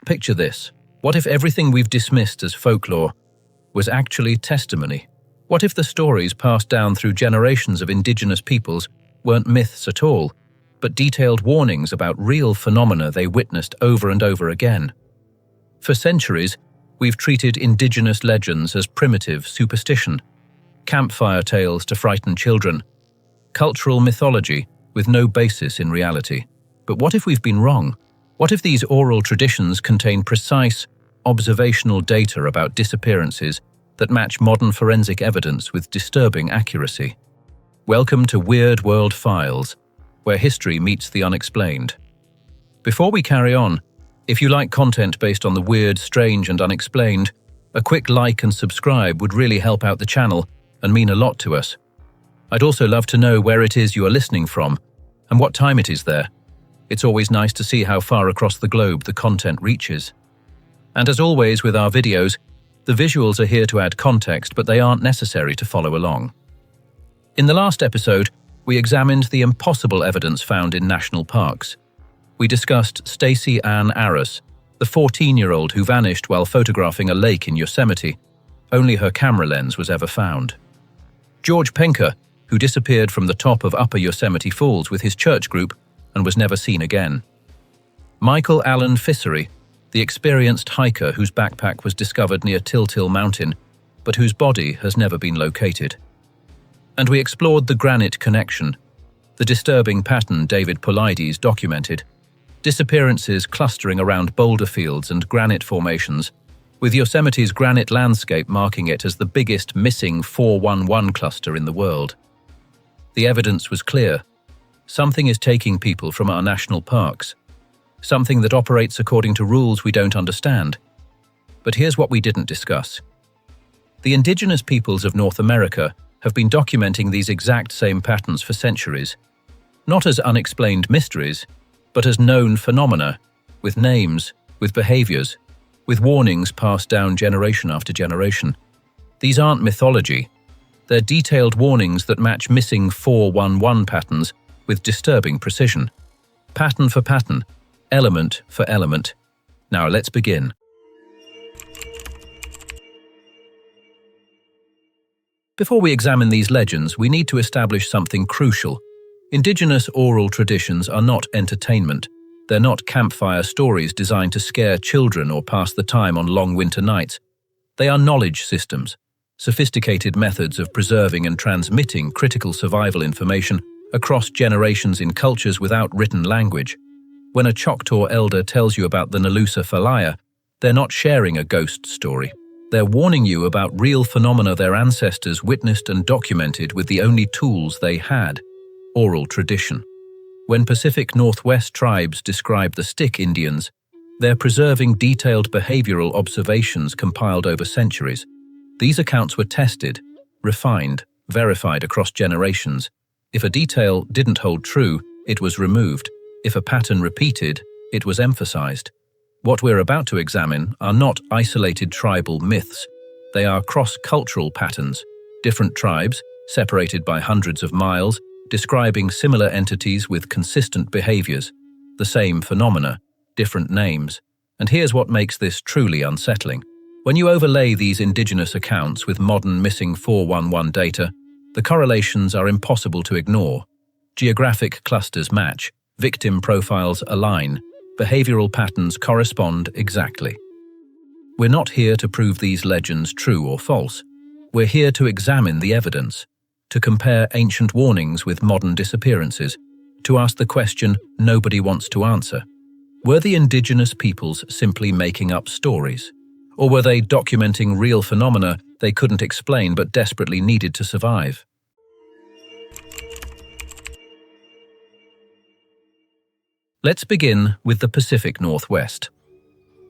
Picture this. What if everything we've dismissed as folklore was actually testimony? What if the stories passed down through generations of indigenous peoples weren't myths at all, but detailed warnings about real phenomena they witnessed over and over again? For centuries, we've treated indigenous legends as primitive superstition, campfire tales to frighten children, cultural mythology with no basis in reality. But what if we've been wrong? What if these oral traditions contain precise, observational data about disappearances that match modern forensic evidence with disturbing accuracy? Welcome to Weird World Files, where history meets the unexplained. Before we carry on, if you like content based on the weird, strange, and unexplained, a quick like and subscribe would really help out the channel and mean a lot to us. I'd also love to know where it is you are listening from and what time it is there. It's always nice to see how far across the globe the content reaches. And as always with our videos, the visuals are here to add context, but they aren't necessary to follow along. In the last episode, we examined the impossible evidence found in national parks. We discussed Stacey Ann Arras, the 14-year-old who vanished while photographing a lake in Yosemite. Only her camera lens was ever found. George Penker, who disappeared from the top of Upper Yosemite Falls with his church group and was never seen again. Michael Allen Fissery, the experienced hiker whose backpack was discovered near Tiltil Mountain, but whose body has never been located. And we explored the granite connection, the disturbing pattern David Paulides documented, disappearances clustering around boulder fields and granite formations, with Yosemite's granite landscape marking it as the biggest missing 411 cluster in the world. The evidence was clear. Something is taking people from our national parks. Something that operates according to rules we don't understand. But here's what we didn't discuss. The indigenous peoples of North America have been documenting these exact same patterns for centuries, not as unexplained mysteries, but as known phenomena, with names, with behaviors, with warnings passed down generation after generation. These aren't mythology. They're detailed warnings that match missing 411 patterns with disturbing precision. Pattern for pattern, element for element. Now let's begin. Before we examine these legends, we need to establish something crucial. Indigenous oral traditions are not entertainment. They're not campfire stories designed to scare children or pass the time on long winter nights. They are knowledge systems, sophisticated methods of preserving and transmitting critical survival information across generations in cultures without written language. When a Choctaw elder tells you about the Nalusa Falaya, they're not sharing a ghost story. They're warning you about real phenomena their ancestors witnessed and documented with the only tools they had: oral tradition. When Pacific Northwest tribes describe the Stick Indians, they're preserving detailed behavioral observations compiled over centuries. These accounts were tested, refined, verified across generations. If a detail didn't hold true, it was removed. If a pattern repeated, it was emphasized. What we're about to examine are not isolated tribal myths. They are cross-cultural patterns, different tribes, separated by hundreds of miles, describing similar entities with consistent behaviors, the same phenomena, different names. And here's what makes this truly unsettling. When you overlay these indigenous accounts with modern missing 411 data, the correlations are impossible to ignore. Geographic clusters match, victim profiles align, behavioral patterns correspond exactly. We're not here to prove these legends true or false. We're here to examine the evidence, to compare ancient warnings with modern disappearances, to ask the question nobody wants to answer. Were the indigenous peoples simply making up stories? Or were they documenting real phenomena they couldn't explain but desperately needed to survive? Let's begin with the Pacific Northwest.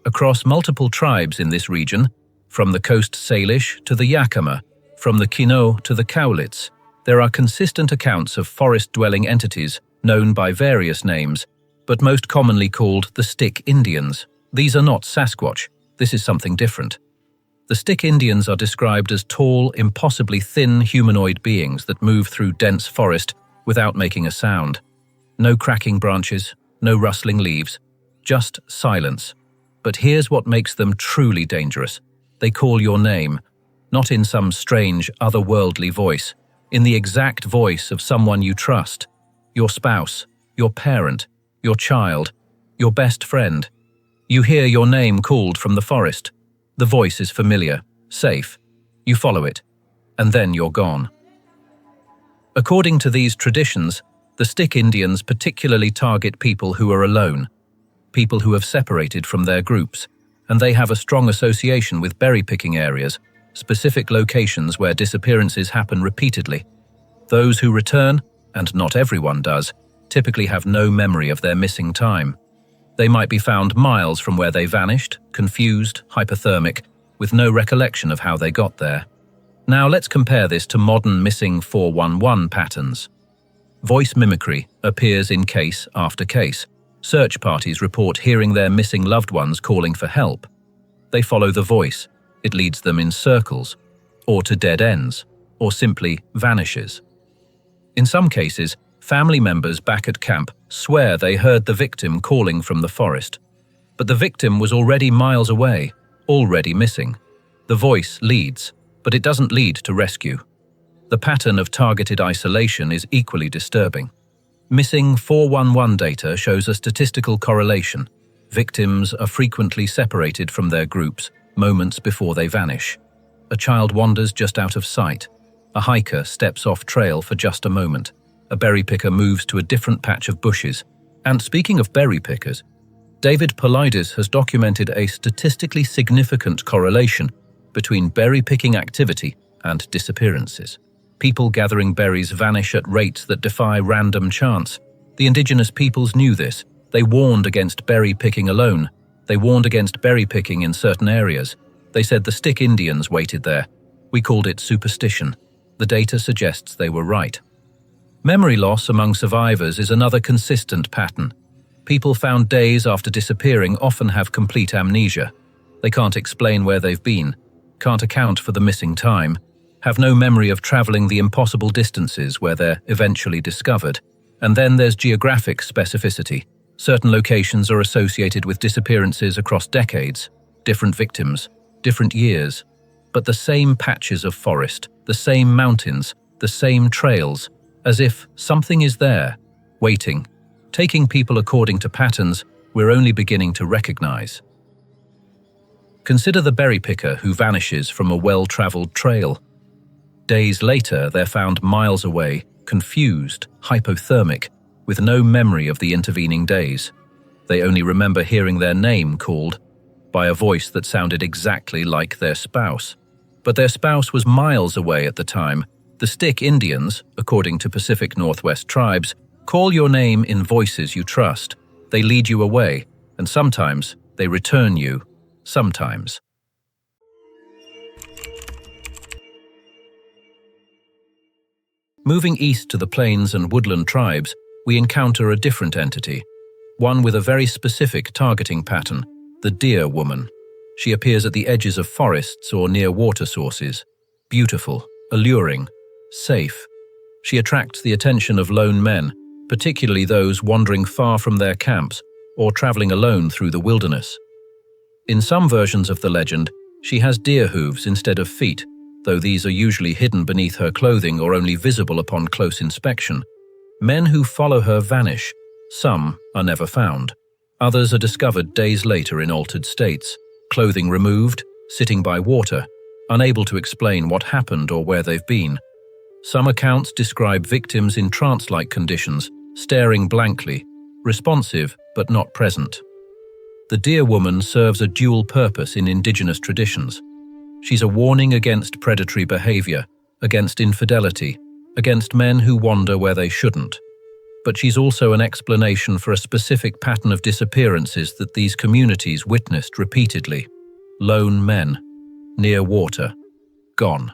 Across multiple tribes in this region, from the Coast Salish to the Yakama, from the Quinault to the Cowlitz, there are consistent accounts of forest-dwelling entities known by various names, but most commonly called the Stick Indians. These are not Sasquatch. This is something different. The Stick Indians are described as tall, impossibly thin humanoid beings that move through dense forest without making a sound. No cracking branches, no rustling leaves, just silence. But here's what makes them truly dangerous. They call your name, not in some strange, otherworldly voice, in the exact voice of someone you trust, your spouse, your parent, your child, your best friend. You hear your name called from the forest. The voice is familiar, safe. You follow it, and then you're gone. According to these traditions, the Stick Indians particularly target people who are alone, people who have separated from their groups, and they have a strong association with berry-picking areas, specific locations where disappearances happen repeatedly. Those who return, and not everyone does, typically have no memory of their missing time. They might be found miles from where they vanished, confused, hypothermic, with no recollection of how they got there. Now let's compare this to modern missing 411 patterns. Voice mimicry appears in case after case. Search parties report hearing their missing loved ones calling for help. They follow the voice. It leads them in circles, or to dead ends, or simply vanishes. In some cases, family members back at camp swear they heard the victim calling from the forest. But the victim was already miles away, already missing. The voice leads, but it doesn't lead to rescue. The pattern of targeted isolation is equally disturbing. Missing 411 data shows a statistical correlation. Victims are frequently separated from their groups moments before they vanish. A child wanders just out of sight. A hiker steps off trail for just a moment. A berry picker moves to a different patch of bushes. And speaking of berry pickers, David Paulides has documented a statistically significant correlation between berry picking activity and disappearances. People gathering berries vanish at rates that defy random chance. The indigenous peoples knew this. They warned against berry picking alone. They warned against berry picking in certain areas. They said the Stick Indians waited there. We called it superstition. The data suggests they were right. Memory loss among survivors is another consistent pattern. People found days after disappearing often have complete amnesia. They can't explain where they've been, can't account for the missing time, have no memory of traveling the impossible distances where they're eventually discovered. And then there's geographic specificity. Certain locations are associated with disappearances across decades, different victims, different years, but the same patches of forest, the same mountains, the same trails, as if something is there, waiting, taking people according to patterns we're only beginning to recognize. Consider the berry picker who vanishes from a well-traveled trail. Days later, they're found miles away, confused, hypothermic, with no memory of the intervening days. They only remember hearing their name called by a voice that sounded exactly like their spouse. But their spouse was miles away at the time. The Stick Indians, according to Pacific Northwest tribes, call your name in voices you trust. They lead you away, and sometimes they return you, sometimes. Moving east to the plains and woodland tribes, we encounter a different entity, one with a very specific targeting pattern, the deer woman. She appears at the edges of forests or near water sources. Beautiful, alluring, safe. She attracts the attention of lone men, particularly those wandering far from their camps or traveling alone through the wilderness. In some versions of the legend, she has deer hooves instead of feet, though these are usually hidden beneath her clothing or only visible upon close inspection. Men who follow her vanish. Some are never found. Others are discovered days later in altered states, clothing removed, sitting by water, unable to explain what happened or where they've been. Some accounts describe victims in trance-like conditions, staring blankly, responsive but not present. The deer woman serves a dual purpose in indigenous traditions. She's a warning against predatory behavior, against infidelity, against men who wander where they shouldn't. But she's also an explanation for a specific pattern of disappearances that these communities witnessed repeatedly. Lone men, near water, gone.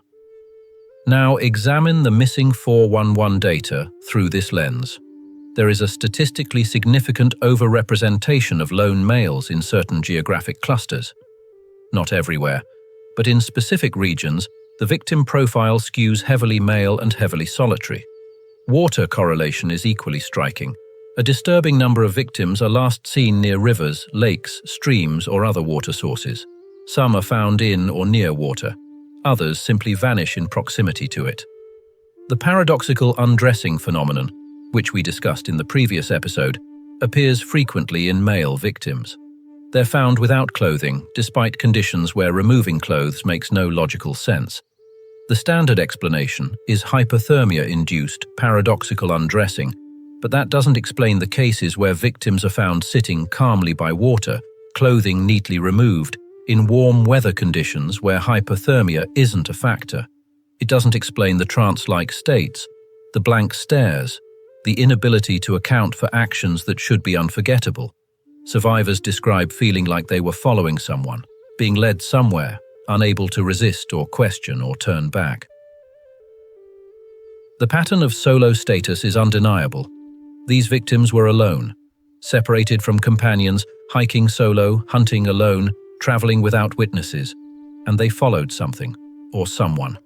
Now examine the missing 411 data through this lens. There is a statistically significant overrepresentation of lone males in certain geographic clusters. Not everywhere, but in specific regions, the victim profile skews heavily male and heavily solitary. Water correlation is equally striking. A disturbing number of victims are last seen near rivers, lakes, streams, or other water sources. Some are found in or near water. Others simply vanish in proximity to it. The paradoxical undressing phenomenon, which we discussed in the previous episode, appears frequently in male victims. They're found without clothing, despite conditions where removing clothes makes no logical sense. The standard explanation is hypothermia-induced paradoxical undressing, but that doesn't explain the cases where victims are found sitting calmly by water, clothing neatly removed, in warm weather conditions where hypothermia isn't a factor. It doesn't explain the trance-like states, the blank stares, the inability to account for actions that should be unforgettable. Survivors describe feeling like they were following someone, being led somewhere, unable to resist or question or turn back. The pattern of solo status is undeniable. These victims were alone, separated from companions, hiking solo, hunting alone, traveling without witnesses, and they followed something or someone.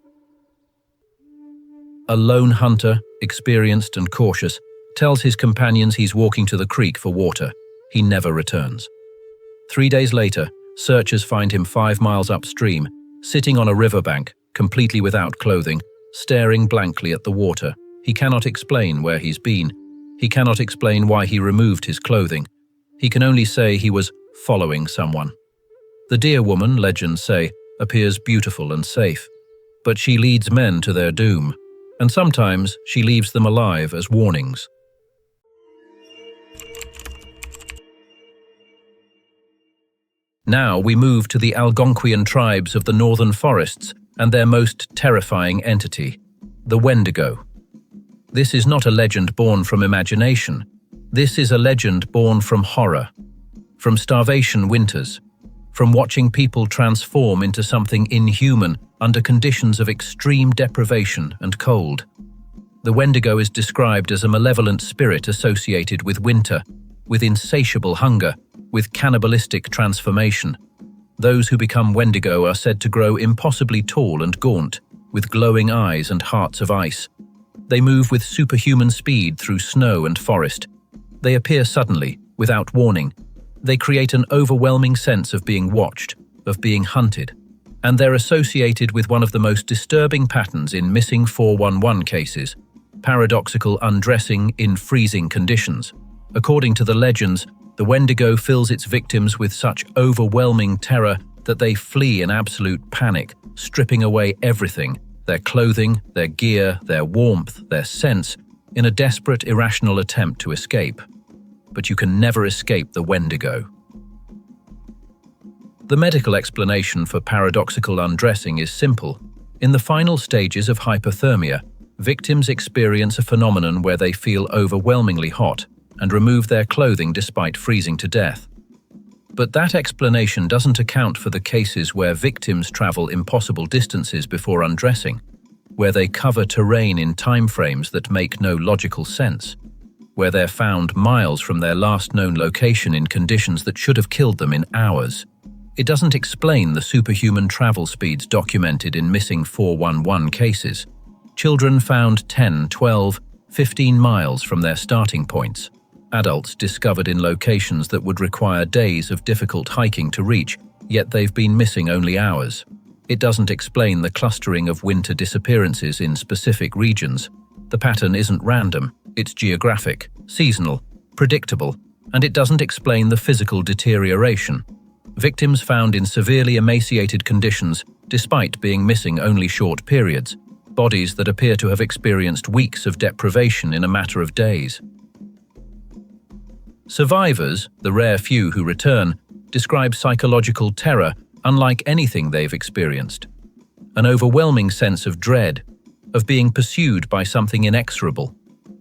A lone hunter, experienced and cautious, tells his companions he's walking to the creek for water. He never returns. 3 days later, searchers find him 5 miles upstream, sitting on a riverbank, completely without clothing, staring blankly at the water. He cannot explain where he's been. He cannot explain why he removed his clothing. He can only say he was following someone. The deer woman, legends say, appears beautiful and safe, but she leads men to their doom, and sometimes she leaves them alive as warnings. Now we move to the Algonquian tribes of the northern forests and their most terrifying entity, the Wendigo. This is not a legend born from imagination. This is a legend born from horror, from starvation winters, from watching people transform into something inhuman under conditions of extreme deprivation and cold. The Wendigo is described as a malevolent spirit associated with winter, with insatiable hunger, with cannibalistic transformation. Those who become Wendigo are said to grow impossibly tall and gaunt, with glowing eyes and hearts of ice. They move with superhuman speed through snow and forest. They appear suddenly, without warning. They create an overwhelming sense of being watched, of being hunted. And they're associated with one of the most disturbing patterns in missing 411 cases, paradoxical undressing in freezing conditions. According to the legends, the Wendigo fills its victims with such overwhelming terror that they flee in absolute panic, stripping away everything, their clothing, their gear, their warmth, their sense, in a desperate, irrational attempt to escape. But you can never escape the Wendigo. The medical explanation for paradoxical undressing is simple. In the final stages of hypothermia, victims experience a phenomenon where they feel overwhelmingly hot and remove their clothing despite freezing to death. But that explanation doesn't account for the cases where victims travel impossible distances before undressing, where they cover terrain in timeframes that make no logical sense, where they're found miles from their last known location in conditions that should have killed them in hours. It doesn't explain the superhuman travel speeds documented in missing 411 cases. Children found 10, 12, 15 miles from their starting points. Adults discovered in locations that would require days of difficult hiking to reach, yet they've been missing only hours. It doesn't explain the clustering of winter disappearances in specific regions. The pattern isn't random, it's geographic, seasonal, predictable, and it doesn't explain the physical deterioration. Victims found in severely emaciated conditions, despite being missing only short periods, bodies that appear to have experienced weeks of deprivation in a matter of days. Survivors, the rare few who return, describe psychological terror unlike anything they've experienced. An overwhelming sense of dread, of being pursued by something inexorable,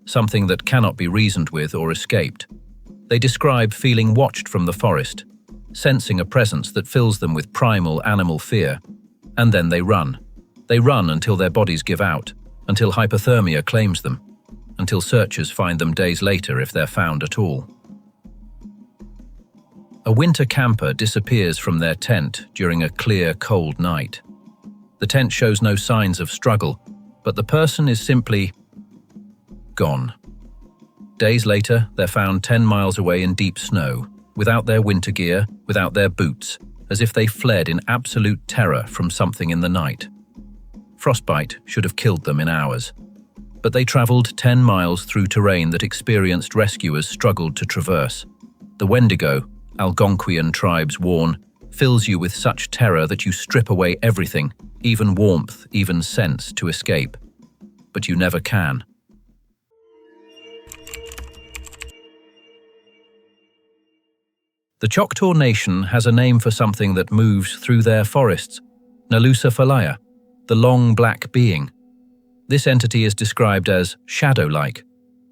something that cannot be reasoned with or escaped. They describe feeling watched from the forest, sensing a presence that fills them with primal animal fear. And then they run. They run until their bodies give out, until hypothermia claims them, until searchers find them days later if they're found at all. A winter camper disappears from their tent during a clear, cold night. The tent shows no signs of struggle, but the person is simply gone. Days later, they're found 10 miles away in deep snow, without their winter gear, without their boots, as if they fled in absolute terror from something in the night. Frostbite should have killed them in hours. But they traveled 10 miles through terrain that experienced rescuers struggled to traverse. The Wendigo, Algonquian tribes warn, fills you with such terror that you strip away everything, even warmth, even sense, to escape. But you never can. The Choctaw Nation has a name for something that moves through their forests, Nalusa Falaya, the long black being. This entity is described as shadow-like,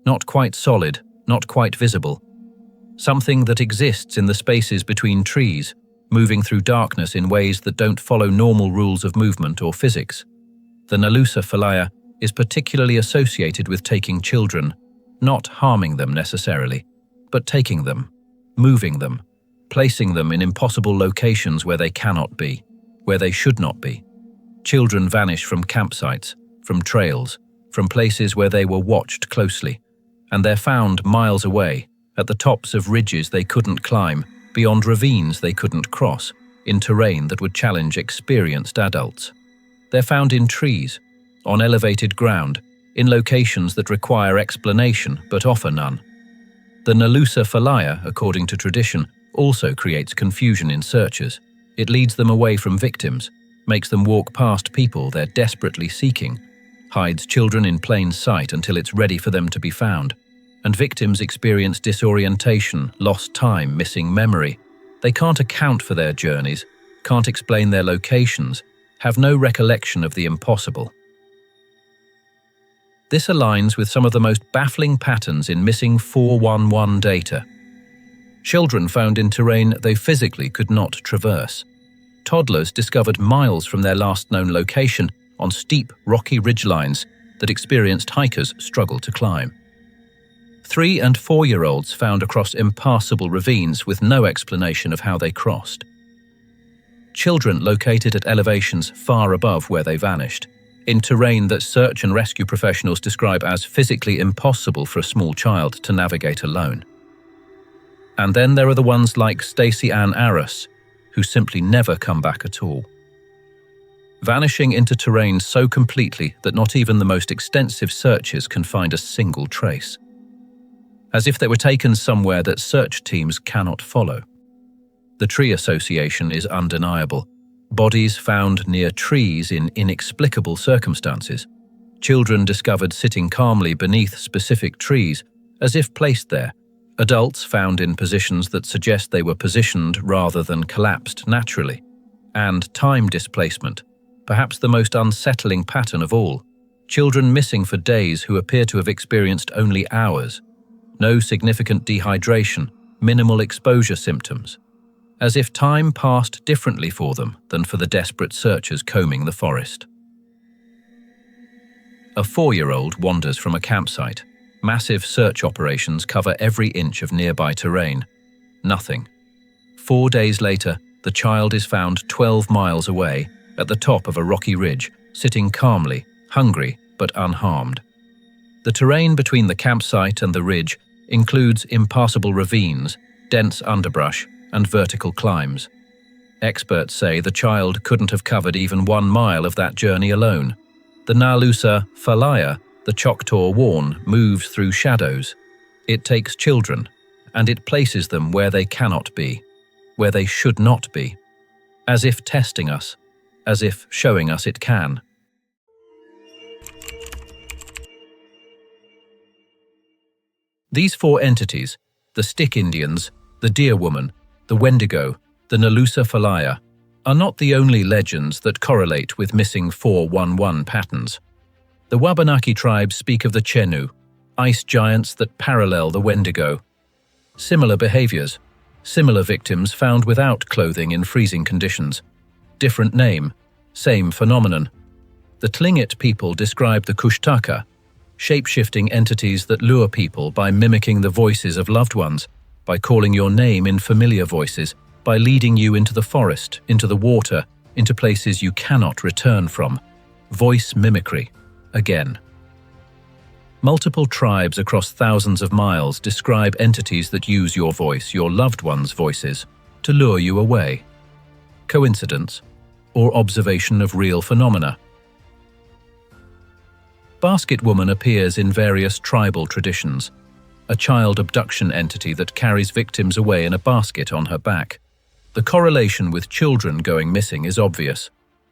not quite solid, not quite visible. Something that exists in the spaces between trees, moving through darkness in ways that don't follow normal rules of movement or physics. The Nalusa Falaya is particularly associated with taking children, not harming them necessarily, but taking them, moving them, placing them in impossible locations where they cannot be, where they should not be. Children vanish from campsites, from trails, from places where they were watched closely, and they're found miles away, at the tops of ridges they couldn't climb, beyond ravines they couldn't cross, in terrain that would challenge experienced adults. They're found in trees, on elevated ground, in locations that require explanation but offer none. The Nalusa Falaya, according to tradition, also creates confusion in searchers. It leads them away from victims, makes them walk past people they're desperately seeking, hides children in plain sight until it's ready for them to be found, and victims experience disorientation, lost time, missing memory. They can't account for their journeys, can't explain their locations, have no recollection of the impossible. This aligns with some of the most baffling patterns in missing 411 data. Children found in terrain they physically could not traverse. Toddlers discovered miles from their last known location on steep, rocky ridgelines that experienced hikers struggle to climb. 3- and 4-year-olds found across impassable ravines with no explanation of how they crossed. Children located at elevations far above where they vanished, in terrain that search and rescue professionals describe as physically impossible for a small child to navigate alone. And then there are the ones like Stacey Ann Arras, who simply never come back at all. Vanishing into terrain so completely that not even the most extensive searches can find a single trace. As if they were taken somewhere that search teams cannot follow. The tree association is undeniable. Bodies found near trees in inexplicable circumstances. Children discovered sitting calmly beneath specific trees, as if placed there. Adults found in positions that suggest they were positioned rather than collapsed naturally. And time displacement, perhaps the most unsettling pattern of all. Children missing for days who appear to have experienced only hours. No significant dehydration, minimal exposure symptoms. As if time passed differently for them than for the desperate searchers combing the forest. A 4-year-old wanders from a campsite. Massive search operations cover every inch of nearby terrain. Nothing. 4 days later, the child is found 12 miles away, at the top of a rocky ridge, sitting calmly, hungry but unharmed. The terrain between the campsite and the ridge includes impassable ravines, dense underbrush, and vertical climbs. Experts say the child couldn't have covered even 1 mile of that journey alone. The Nalusa Falaya, the Choctaw warn, moves through shadows. It takes children, and it places them where they cannot be, where they should not be, as if testing us, as if showing us it can. These 4 entities, the Stick Indians, the Deer Woman, the Wendigo, the Nalusa Falaya, are not the only legends that correlate with missing 411 patterns. The Wabanaki tribes speak of the Chenu, ice giants that parallel the Wendigo. Similar behaviors, similar victims found without clothing in freezing conditions. Different name, same phenomenon. The Tlingit people describe the Kushtaka, shape-shifting entities that lure people by mimicking the voices of loved ones, by calling your name in familiar voices, by leading you into the forest, into the water, into places you cannot return from. Voice mimicry. Again. Multiple tribes across thousands of miles describe entities that use your voice, your loved ones' voices, to lure you away. Coincidence, or observation of real phenomena? Basket woman appears in various tribal traditions, a child abduction entity that carries victims away in a basket on her back. The correlation with children going missing is obvious,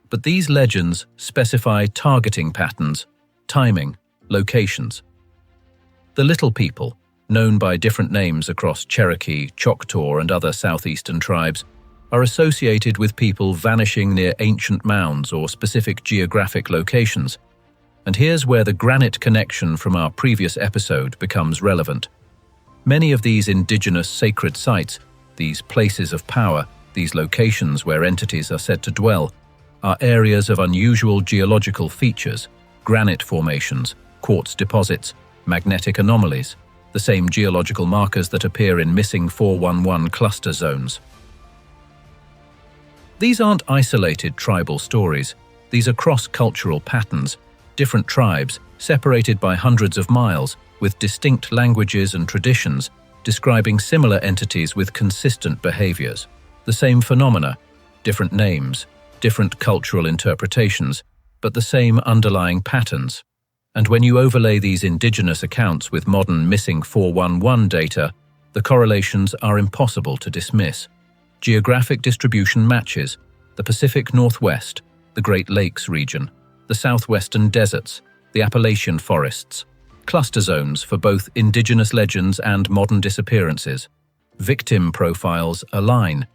but these legends specify targeting patterns, timing, locations. The little people, known by different names across Cherokee, Choctaw, and other southeastern tribes, are associated with people vanishing near ancient mounds or specific geographic locations. And here's where the granite connection from our previous episode becomes relevant. Many of these indigenous sacred sites, these places of power, these locations where entities are said to dwell, are areas of unusual geological features, granite formations, quartz deposits, magnetic anomalies, the same geological markers that appear in missing 411 cluster zones. These aren't isolated tribal stories. These are cross-cultural patterns, different tribes, separated by hundreds of miles, with distinct languages and traditions, describing similar entities with consistent behaviors. The same phenomena, different names, different cultural interpretations, but the same underlying patterns. And when you overlay these indigenous accounts with modern missing 411 data, the correlations are impossible to dismiss. Geographic distribution matches: the Pacific Northwest, the Great Lakes region, the southwestern deserts, the Appalachian forests, cluster zones for both indigenous legends and modern disappearances. Victim profiles align: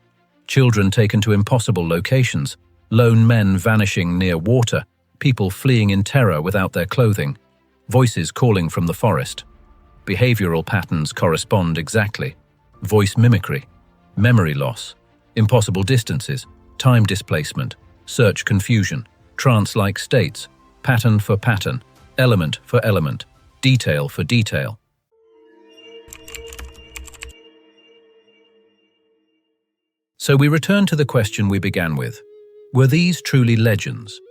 children taken to impossible locations, lone men vanishing near water, people fleeing in terror without their clothing, voices calling from the forest. Behavioral patterns correspond exactly: voice mimicry, memory loss, impossible distances, time displacement, search confusion, trance-like states, pattern for pattern, element for element, detail for detail. So we return to the question we began with. Were these truly legends?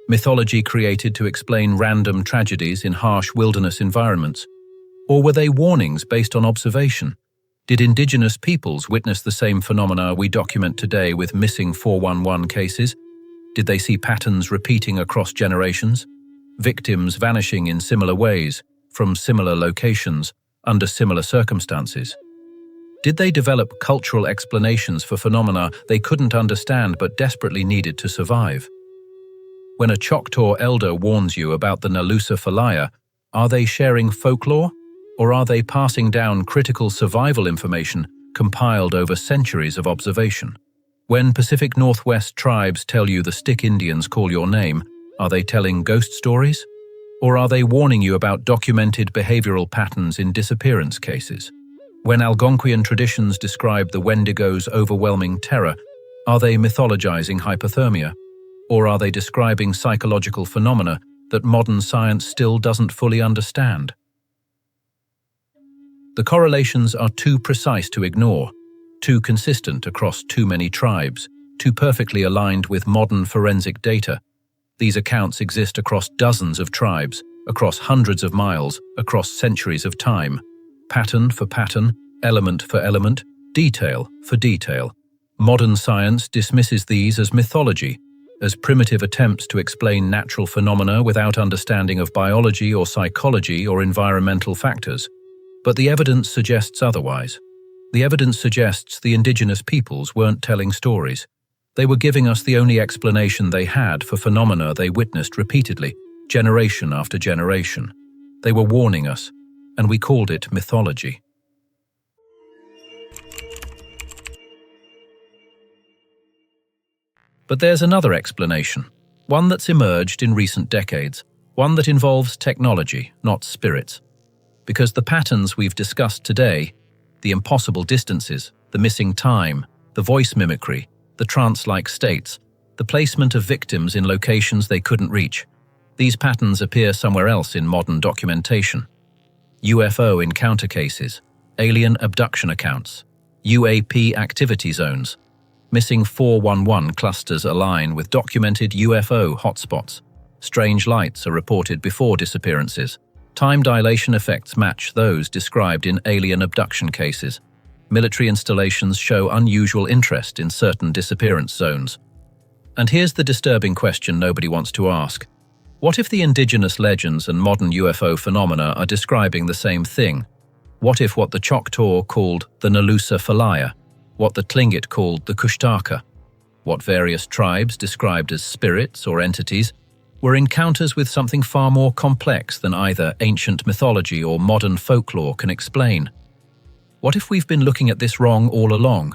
Mythology created to explain random tragedies in harsh wilderness environments? Or were they warnings based on observation? Did indigenous peoples witness the same phenomena we document today with missing 411 cases? Did they see patterns repeating across generations? Victims vanishing in similar ways, from similar locations, under similar circumstances? Did they develop cultural explanations for phenomena they couldn't understand but desperately needed to survive? When a Choctaw elder warns you about the Nalusa Falaya, are they sharing folklore? Or are they passing down critical survival information compiled over centuries of observation? When Pacific Northwest tribes tell you the Stick Indians call your name, are they telling ghost stories? Or are they warning you about documented behavioral patterns in disappearance cases? When Algonquian traditions describe the Wendigo's overwhelming terror, are they mythologizing hypothermia? Or are they describing psychological phenomena that modern science still doesn't fully understand? The correlations are too precise to ignore, too consistent across too many tribes, too perfectly aligned with modern forensic data. These accounts exist across dozens of tribes, across hundreds of miles, across centuries of time. Pattern for pattern, element for element, detail for detail. Modern science dismisses these as mythology, as primitive attempts to explain natural phenomena without understanding of biology or psychology or environmental factors. But the evidence suggests otherwise. The evidence suggests the indigenous peoples weren't telling stories. They were giving us the only explanation they had for phenomena they witnessed repeatedly, generation after generation. They were warning us, and we called it mythology. But there's another explanation, one that's emerged in recent decades, one that involves technology, not spirits. Because the patterns we've discussed today, the impossible distances, the missing time, the voice mimicry, the trance-like states, the placement of victims in locations they couldn't reach, these patterns appear somewhere else in modern documentation. UFO encounter cases, alien abduction accounts, UAP activity zones. Missing 411 clusters align with documented UFO hotspots. Strange lights are reported before disappearances. Time dilation effects match those described in alien abduction cases. Military installations show unusual interest in certain disappearance zones. And here's the disturbing question nobody wants to ask. What if the indigenous legends and modern UFO phenomena are describing the same thing? What if what the Choctaw called the Nalusa Falaya, what the Tlingit called the Kushtaka, what various tribes described as spirits or entities, were encounters with something far more complex than either ancient mythology or modern folklore can explain? What if we've been looking at this wrong all along?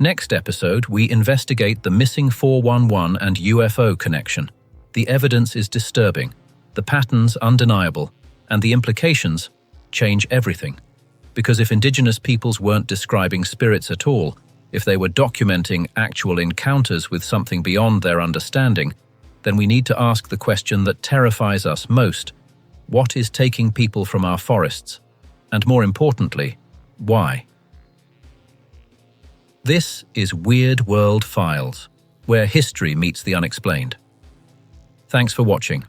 Next episode, we investigate the missing 411 and UFO connection. The evidence is disturbing, the patterns undeniable, and the implications change everything. Because if indigenous peoples weren't describing spirits at all, if they were documenting actual encounters with something beyond their understanding, then we need to ask the question that terrifies us most: what is taking people from our forests? And more importantly, why? This is Weird World Files, where history meets the unexplained. Thanks for watching.